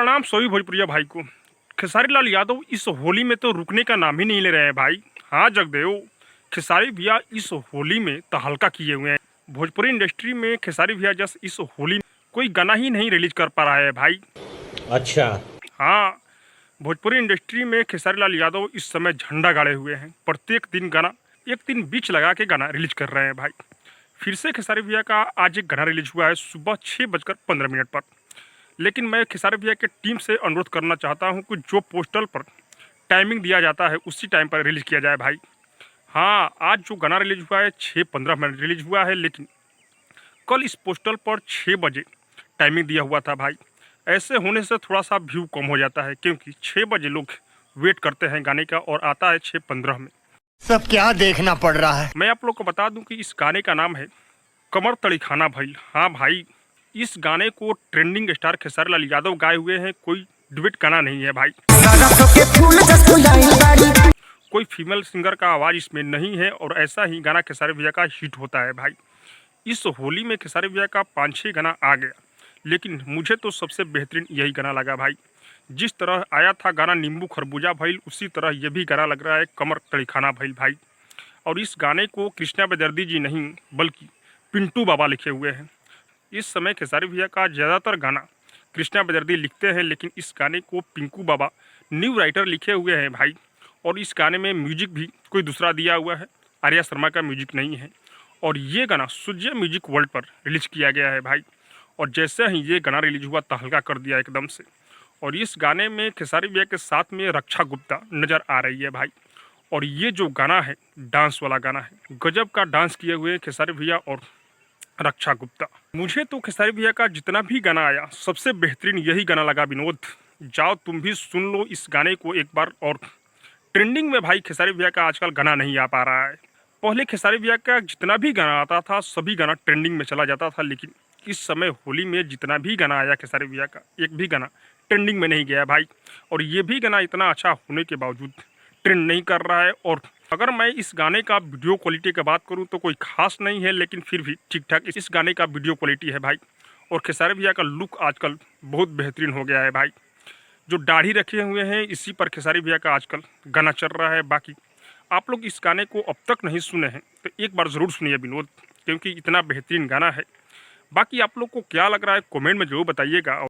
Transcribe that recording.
प्रणाम सभी भोजपुरिया भाई को। खेसारी लाल यादव इस होली में तो रुकने का नाम ही नहीं ले रहे हैं भाई। हाँ जगदेव, खेसारी भैया इस होली में तहलका किए हुए हैं। भोजपुरी इंडस्ट्री में खेसारी भैया जैसे इस होली में कोई गाना ही नहीं रिलीज कर पा रहा है भाई। अच्छा। हाँ, भोजपुरी इंडस्ट्री में खेसारी लाल यादव इस समय झंडा गाड़े हुए हैं। प्रत्येक दिन गाना, एक दिन बीच लगा के गाना रिलीज कर रहे हैं भाई। फिर से खेसारी भैया का आज एक गाना रिलीज हुआ है सुबह 6:15 पर। लेकिन मैं खेसारी भैया के टीम से अनुरोध करना चाहता हूं कि जो पोस्टल पर टाइमिंग दिया जाता है उसी टाइम पर रिलीज़ किया जाए भाई। हाँ, आज जो गाना रिलीज हुआ है 6:15 रिलीज हुआ है, लेकिन कल इस पोस्टल पर 6 बजे टाइमिंग दिया हुआ था भाई। ऐसे होने से थोड़ा सा व्यू कम हो जाता है, क्योंकि 6 बजे लोग वेट करते हैं गाने का और आता है 6:15 में। सब क्या देखना पड़ रहा है। मैं आप लोग को बता दूं कि इस गाने का नाम है कमर तड़ी खाना भाई। हाँ भाई, इस गाने को ट्रेंडिंग स्टार खेसारी लाल यादव गाए हुए हैं। कोई डिबेट गाना नहीं है भाई। कोई फीमेल सिंगर का आवाज़ इसमें नहीं है और ऐसा ही गाना खेसारी भैया का हिट होता है भाई। इस होली में खेसारी भैया का 5-6 गाना आ गया, लेकिन मुझे तो सबसे बेहतरीन यही गाना लगा भाई। जिस तरह आया था गाना नींबू खरबूजा भइल, उसी तरह ये भी गाना लग रहा है कमर तड़ी खाना भइल भाई। और इस गाने को कृष्णा बेदर्दी जी नहीं बल्कि पिंटू बाबा लिखे हुए हैं। इस समय खेसारी भैया का ज़्यादातर गाना कृष्णा बेदर्दी लिखते हैं, लेकिन इस गाने को पिंकू बाबा न्यू राइटर लिखे हुए हैं भाई। और इस गाने में म्यूजिक भी कोई दूसरा दिया हुआ है, आर्या शर्मा का म्यूजिक नहीं है। और ये गाना सुजय म्यूजिक वर्ल्ड पर रिलीज किया गया है भाई। और जैसे ही ये गाना रिलीज हुआ तहलका कर दिया एकदम से। और इस गाने में खेसारी भैया के साथ में रक्षा गुप्ता नज़र आ रही है भाई। और ये जो गाना है डांस वाला गाना है, गजब का डांस किए हुए खेसारी भैया और रक्षा गुप्ता। मुझे तो खेसारी भैया का जितना भी गाना आया सबसे बेहतरीन यही गाना लगा विनोद। जाओ तुम भी सुन लो इस गाने को एक बार। और ट्रेंडिंग में भाई खेसारी भैया का आजकल गाना नहीं आ पा रहा है। पहले खेसारी भैया का जितना भी गाना आता था सभी गाना ट्रेंडिंग में चला जाता था, लेकिन इस समय होली में जितना भी गाना आया खेसारी भैया का एक भी गाना ट्रेंडिंग में नहीं गया भाई। और ये भी गाना इतना अच्छा होने के बावजूद ट्रेंड नहीं कर रहा है। और अगर मैं इस गाने का वीडियो क्वालिटी की बात करूं तो कोई खास नहीं है, लेकिन फिर भी ठीक ठाक इस गाने का वीडियो क्वालिटी है भाई। और खेसारी भैया का लुक आजकल बहुत बेहतरीन हो गया है भाई। जो दाढ़ी रखे हुए हैं इसी पर खेसारी भैया का आजकल गाना चल रहा है। बाकी आप लोग इस गाने को अब तक नहीं सुने हैं तो एक बार ज़रूर सुनिए विनोद, क्योंकि इतना बेहतरीन गाना है। बाकी आप लोग को क्या लग रहा है कमेंट में जरूर बताइएगा।